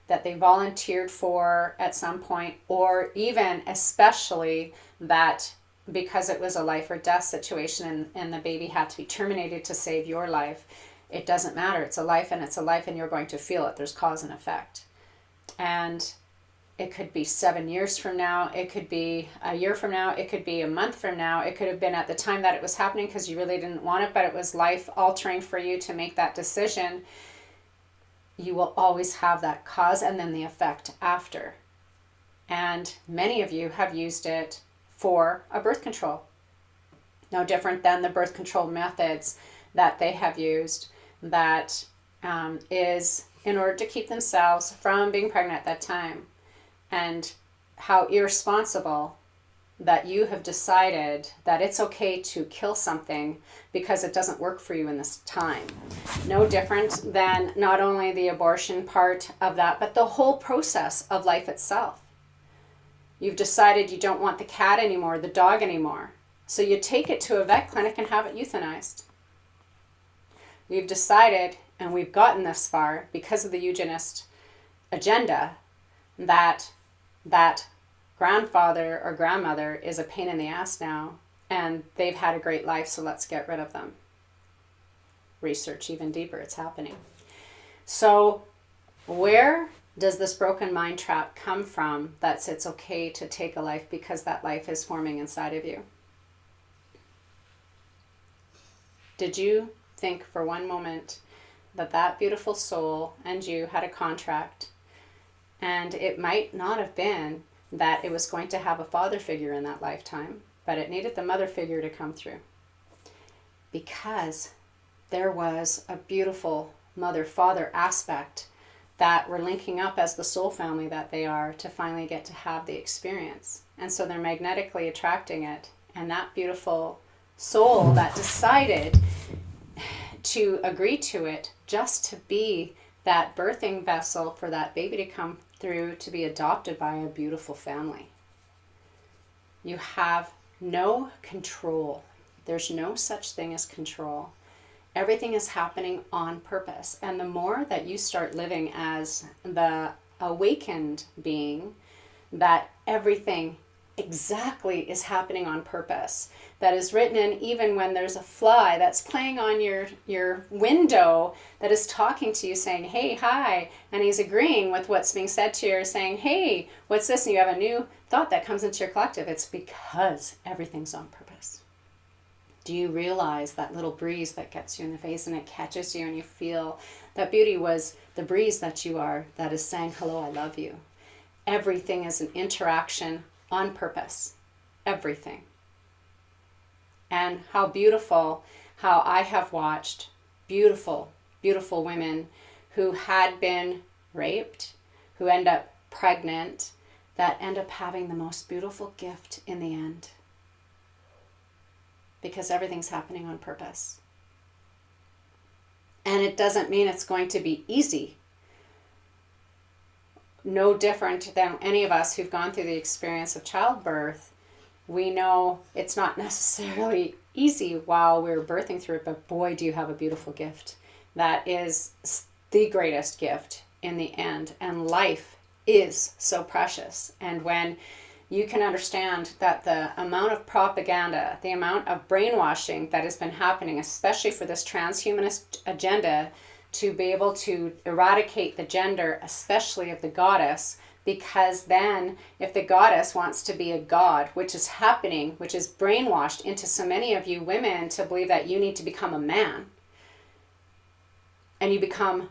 that they volunteered for at some point, or even especially that because it was a life or death situation and the baby had to be terminated to save your life, it doesn't matter. It's a life and you're going to feel it. There's cause and effect. And it could be 7 years from now. It could be a year from now. It could be a month from now. It could have been at the time that it was happening because you really didn't want it, but it was life altering for you to make that decision. You will always have that cause and then the effect after. And many of you have used it for a birth control. No different than the birth control methods that they have used that is in order to keep themselves from being pregnant at that time. And how irresponsible that you have decided that it's okay to kill something because it doesn't work for you in this time. No different than not only the abortion part of that, but the whole process of life itself. You've decided you don't want the cat anymore, the dog anymore. So you take it to a vet clinic and have it euthanized. You've decided, and we've gotten this far because of the eugenist agenda, that grandfather or grandmother is a pain in the ass now and they've had a great life, so let's get rid of them. research even deeper. It's happening. So where does this broken mind trap come from that it's okay to take a life because that life is forming inside of you? Did you think for one moment that that beautiful soul and you had a contract, and it might not have been that it was going to have a father figure in that lifetime, but it needed the mother figure to come through? Because there was a beautiful mother-father aspect that were linking up as the soul family that they are to finally get to have the experience. And so they're magnetically attracting it. And that beautiful soul that decided to agree to it just to be that birthing vessel for that baby to come through to be adopted by a beautiful family. You have no control. There's no such thing as control. Everything is happening on purpose. And the more that you start living as the awakened being, that everything exactly is happening on purpose, that is written in even when there's a fly that's playing on your window that is talking to you saying, hey, hi, and he's agreeing with what's being said to you, or saying, hey, what's this? And you have a new thought that comes into your collective. It's because everything's on purpose. Do you realize that little breeze that gets you in the face and it catches you and you feel that beauty was the breeze that you are that is saying, hello, I love you. Everything is an interaction on purpose. Everything. And how beautiful, how I have watched beautiful, beautiful women who had been raped, who end up pregnant, that end up having the most beautiful gift in the end. Because everything's happening on purpose. And it doesn't mean it's going to be easy. No different than any of us who've gone through the experience of childbirth. We know it's not necessarily easy while we're birthing through it, but boy, do you have a beautiful gift. That is the greatest gift in the end. And life is so precious. And when you can understand that the amount of propaganda, the amount of brainwashing that has been happening, especially for this transhumanist agenda, to be able to eradicate the gender, especially of the goddess, because then if the goddess wants to be a god, which is happening, which is brainwashed into so many of you women to believe that you need to become a man, and you become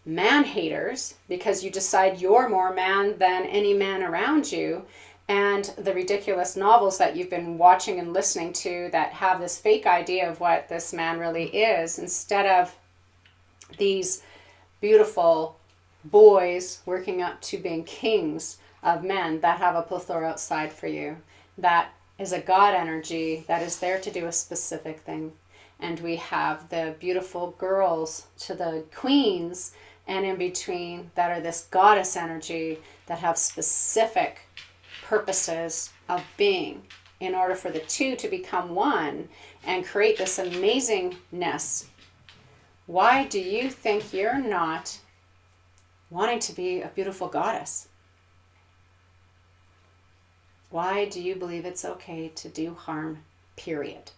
man haters because you decide you're more man than any man around you, and the ridiculous novels that you've been watching and listening to that have this fake idea of what this man really is, instead of these beautiful boys working up to being kings of men that have a plethora outside for you. That is a God energy that is there to do a specific thing. And we have the beautiful girls to the queens and in between that are this goddess energy that have specific purposes of being in order for the two to become one and create this amazingness. Why do you think you're not wanting to be a beautiful goddess? Why do you believe it's okay to do harm, period?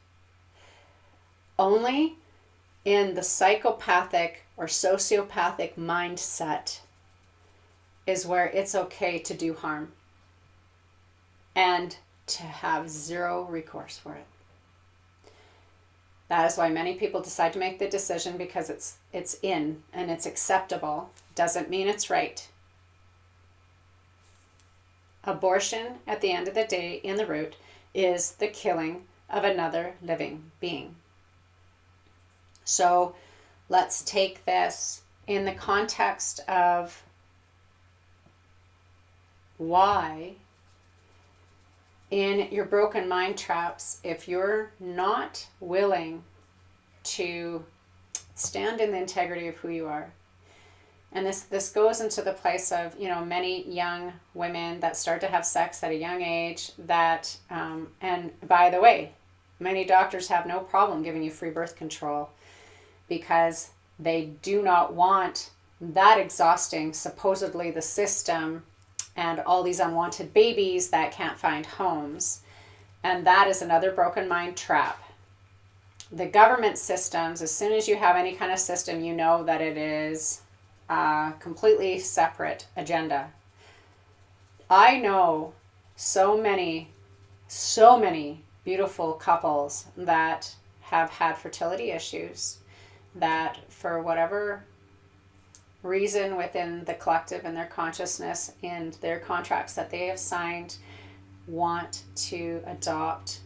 Only in the psychopathic or sociopathic mindset is where it's okay to do harm and to have zero recourse for it. That is why many people decide to make the decision because it's in and it's acceptable. Doesn't mean it's right. Abortion, at the end of the day, in the root, is the killing of another living being. So let's take this in the context of why in your broken mind traps, if you're not willing to stand in the integrity of who you are, and this goes into the place of, many young women that start to have sex at a young age that, and by the way, many doctors have no problem giving you free birth control because they do not want that exhausting, supposedly the system and all these unwanted babies that can't find homes. And that is another broken mind trap. The government systems, as soon as you have any kind of system, you know that it is a completely separate agenda. I know so many beautiful couples that have had fertility issues that, for whatever reason within the collective and their consciousness and their contracts that they have signed, want to adopt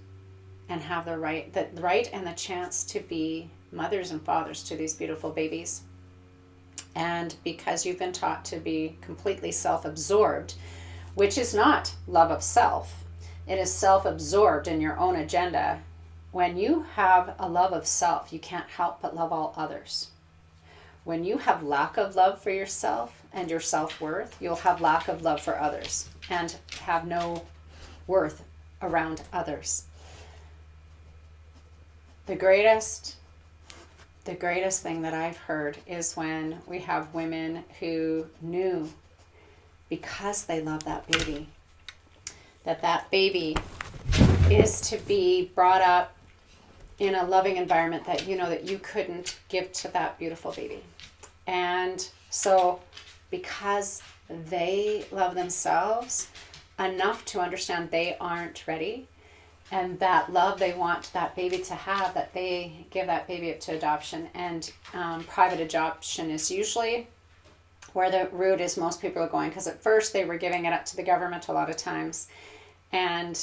and have the right and the chance to be mothers and fathers to these beautiful babies. And because you've been taught to be completely self-absorbed, which is not love of self, it is self-absorbed in your own agenda. When you have a love of self, you can't help but love all others. When you have lack of love for yourself and your self-worth, you'll have lack of love for others and have no worth around others. The greatest thing that I've heard is when we have women who knew, because they love that baby, that baby is to be brought up in a loving environment that you know that you couldn't give to that beautiful baby. And so because they love themselves enough to understand they aren't ready, and that love they want that baby to have, that they give that baby up to adoption. And private adoption is usually where the route is most people are going, because at first they were giving it up to the government a lot of times. And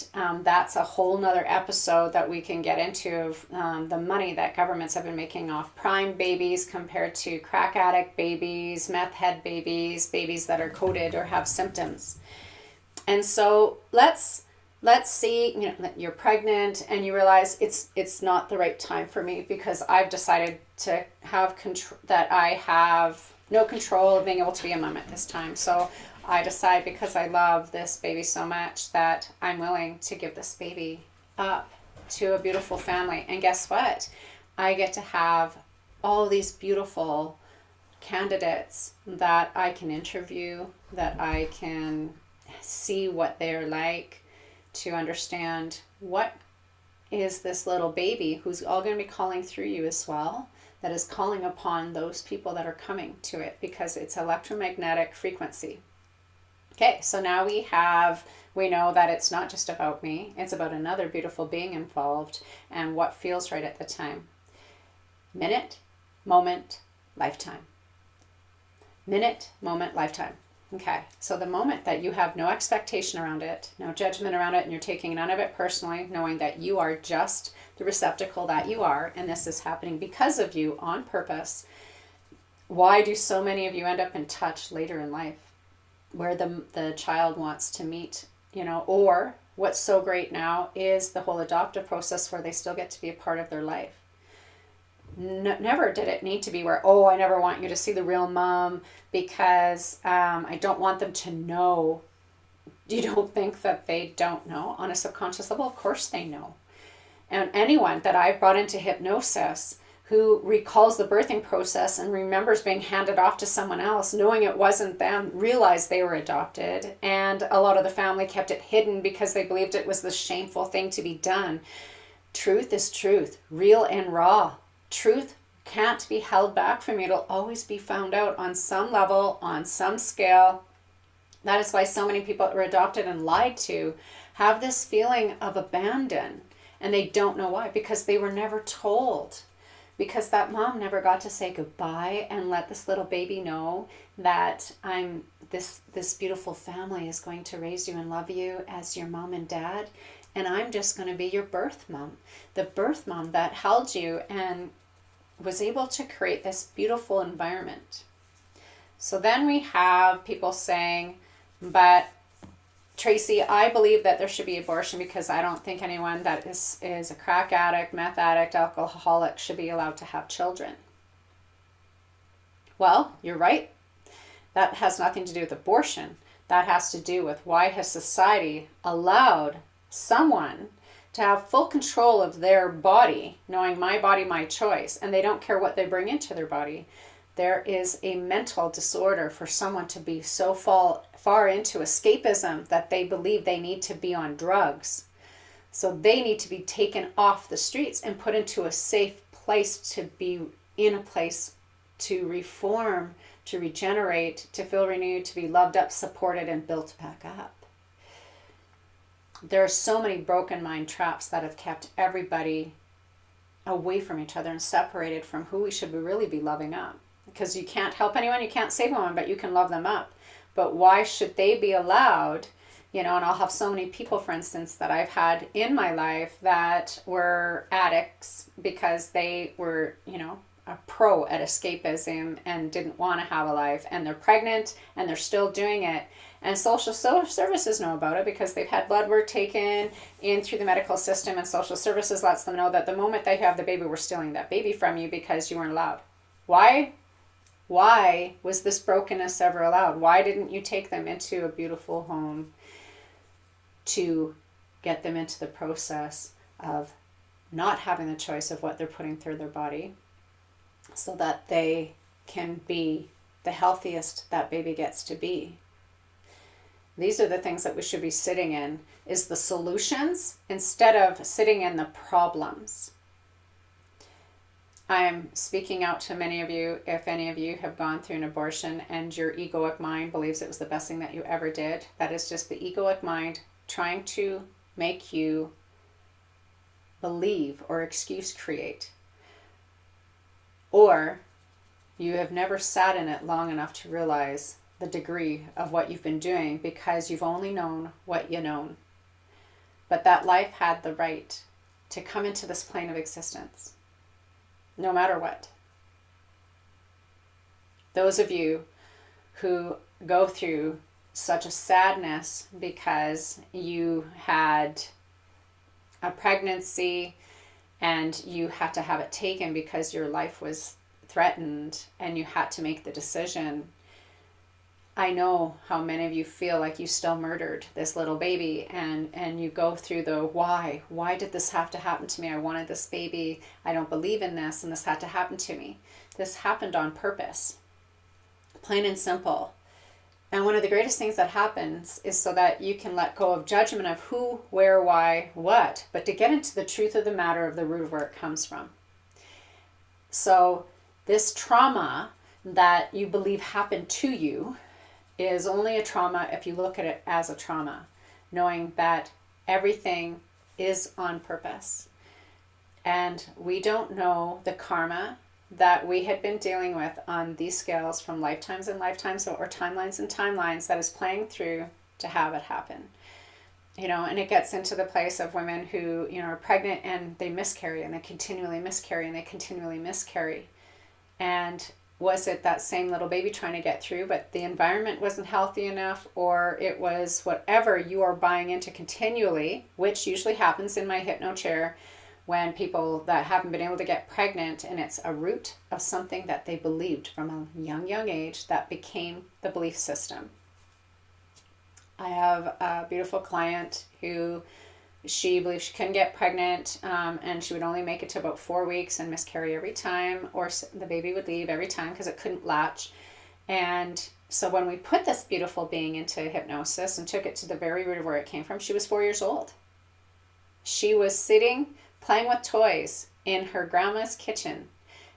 that's a whole nother episode that we can get into of the money that governments have been making off prime babies compared to crack addict babies, meth head babies, babies that are coded or have symptoms. And so let's see, you know, you're pregnant and you realize it's not the right time for me because I've decided to have control, that I have no control of being able to be a mom at this time. So I decide, because I love this baby so much, that I'm willing to give this baby up to a beautiful family. And guess what? I get to have all these beautiful candidates that I can interview, that I can see what they're like, to understand what is this little baby who's all going to be calling through you as well, that is calling upon those people that are coming to it, because it's electromagnetic frequency. Okay, so now we know that it's not just about me, it's about another beautiful being involved and what feels right at the time. Minute, moment, lifetime. Minute, moment, lifetime. Okay, so the moment that you have no expectation around it, no judgment around it, and you're taking none of it personally, knowing that you are just the receptacle that you are, and this is happening because of you on purpose. Why do so many of you end up in touch later in life, where the child wants to meet, you know? Or what's so great now is the whole adoptive process, where they still get to be a part of their life. Never did it need to be where, oh, I never want you to see the real mom because I don't want them to know. You don't think that they don't know on a subconscious level? Of course they know. And anyone that I've brought into hypnosis who recalls the birthing process and remembers being handed off to someone else, knowing it wasn't them, realized they were adopted. And a lot of the family kept it hidden because they believed it was the shameful thing to be done. Truth is truth, real and raw. Truth can't be held back from you. It'll always be found out on some level, on some scale. That is why so many people that were adopted and lied to have this feeling of abandon, and they don't know why, because they were never told. Because that mom never got to say goodbye and let this little baby know that this beautiful family is going to raise you and love you as your mom and dad. And I'm just going to be your birth mom, the birth mom that held you and was able to create this beautiful environment. So then we have people saying, but Tracy, I believe that there should be abortion because I don't think anyone that is a crack addict, meth addict, alcoholic should be allowed to have children. Well, you're right. That has nothing to do with abortion. That has to do with, why has society allowed someone to have full control of their body, knowing my body, my choice, and they don't care what they bring into their body. There is a mental disorder for someone to be so far into escapism that they believe they need to be on drugs. So they need to be taken off the streets and put into a safe place to be in a place to reform, to regenerate, to feel renewed, to be loved up, supported, and built back up. There are so many broken mind traps that have kept everybody away from each other and separated from who we should really be loving up. Because you can't help anyone, you can't save anyone, but you can love them up. But why should they be allowed? And I'll have so many people, for instance, that I've had in my life that were addicts because they were, a pro at escapism and didn't want to have a life, and they're pregnant and they're still doing it. And social services know about it because they've had blood work taken in through the medical system, and social services lets them know that the moment they have the baby, we're stealing that baby from you because you weren't allowed. Why? Why was this brokenness ever allowed? Why didn't you take them into a beautiful home to get them into the process of not having the choice of what they're putting through their body so that they can be the healthiest that baby gets to be? These are the things that we should be sitting in, is the solutions instead of sitting in the problems. I'm speaking out to many of you. If any of you have gone through an abortion and your egoic mind believes it was the best thing that you ever did, that is just the egoic mind trying to make you believe or excuse create. Or you have never sat in it long enough to realize the degree of what you've been doing because you've only known what you known. But that life had the right to come into this plane of existence, no matter what. Those of you who go through such a sadness because you had a pregnancy and you had to have it taken because your life was threatened and you had to make the decision. I know how many of you feel like you still murdered this little baby, and you go through the why. Why did this have to happen to me? I wanted this baby. I don't believe in this, and this had to happen to me. This happened on purpose. Plain and simple. And one of the greatest things that happens is so that you can let go of judgment of who, where, why, what, but to get into the truth of the matter of the root of where it comes from. So this trauma that you believe happened to you is only a trauma if you look at it as a trauma, knowing that everything is on purpose. And we don't know the karma that we had been dealing with on these scales from lifetimes and lifetimes or timelines and timelines that is playing through to have it happen. And it gets into the place of women who, are pregnant and they miscarry and they continually miscarry and they continually miscarry. And was it that same little baby trying to get through, but the environment wasn't healthy enough, or it was whatever you are buying into continually, which usually happens in my hypno chair when people that haven't been able to get pregnant, and it's a root of something that they believed from a young age that became the belief system. I have a beautiful client who she believed she couldn't get pregnant, and she would only make it to about 4 weeks and miscarry every time, or the baby would leave every time because it couldn't latch. And so when we put this beautiful being into hypnosis and took it to the very root of where it came from, she was 4 years old. She was sitting playing with toys in her grandma's kitchen,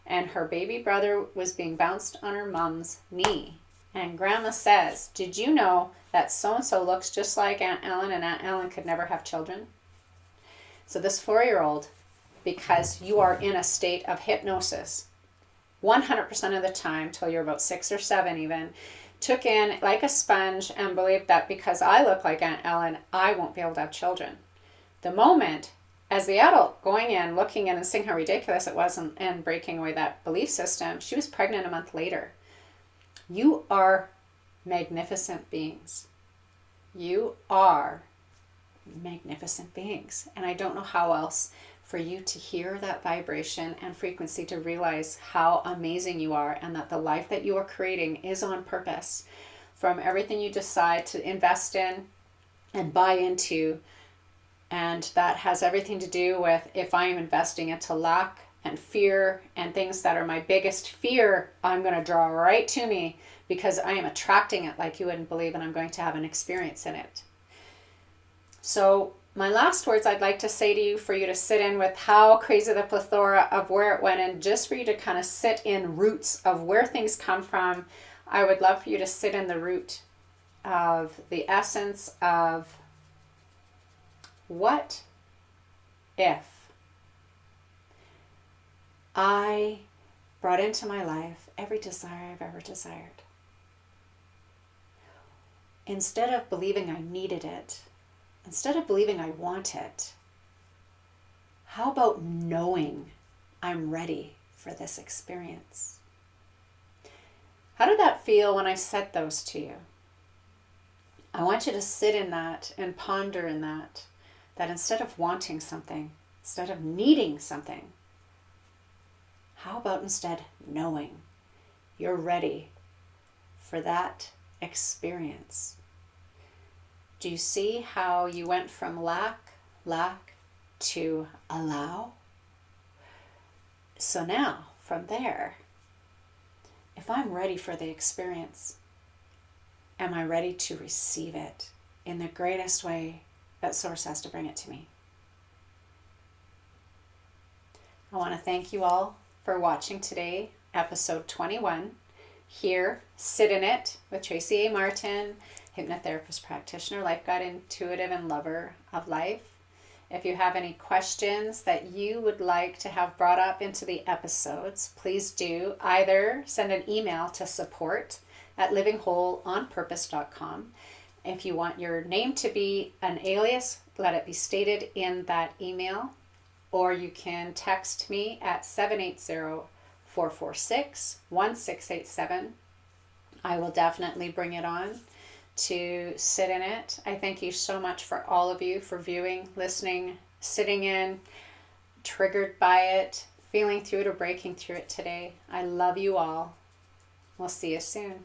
and her baby brother was being bounced on her mom's knee. And grandma says, "Did you know that so-and-so looks just like Aunt Ellen, and Aunt Ellen could never have children?" So this 4-year-old, because you are in a state of hypnosis 100% of the time till you're about 6 or 7 even, took in like a sponge and believed that because I look like Aunt Ellen, I won't be able to have children. The moment, as the adult going in, looking in and seeing how ridiculous it was and breaking away that belief system, she was pregnant a month later. You are magnificent beings. You are magnificent beings. And I don't know how else for you to hear that vibration and frequency to realize how amazing you are, and that the life that you are creating is on purpose. From everything you decide to invest in and buy into, and that has everything to do with if I am investing into lack and fear and things that are my biggest fear, I'm going to draw right to me because I am attracting it like you wouldn't believe, and I'm going to have an experience in it. So my last words I'd like to say to you, for you to sit in with how crazy the plethora of where it went, and just for you to kind of sit in roots of where things come from. I would love for you to sit in the root of the essence of what if I brought into my life every desire I've ever desired. Instead of believing I needed it, instead of believing I want it, how about knowing I'm ready for this experience? How did that feel when I said those to you? I want you to sit in that and ponder in that instead of wanting something, instead of needing something, how about instead knowing you're ready for that experience? Do you see how you went from lack to allow? So now, from there, if I'm ready for the experience, am I ready to receive it in the greatest way that Source has to bring it to me? I want to thank you all for watching today, episode 21. Here, Sit in It with Tracy A. Martin, hypnotherapist, practitioner, life guide, intuitive, and lover of life. If you have any questions that you would like to have brought up into the episodes, please do either send an email to support@livingwholeonpurpose.com. If you want your name to be an alias, let it be stated in that email, or you can text me at 780-446-1687. I will definitely bring it on to sit in it. I thank you so much for all of you for viewing, listening, sitting in, triggered by it, feeling through it, or breaking through it today. I love you all. We'll see you soon.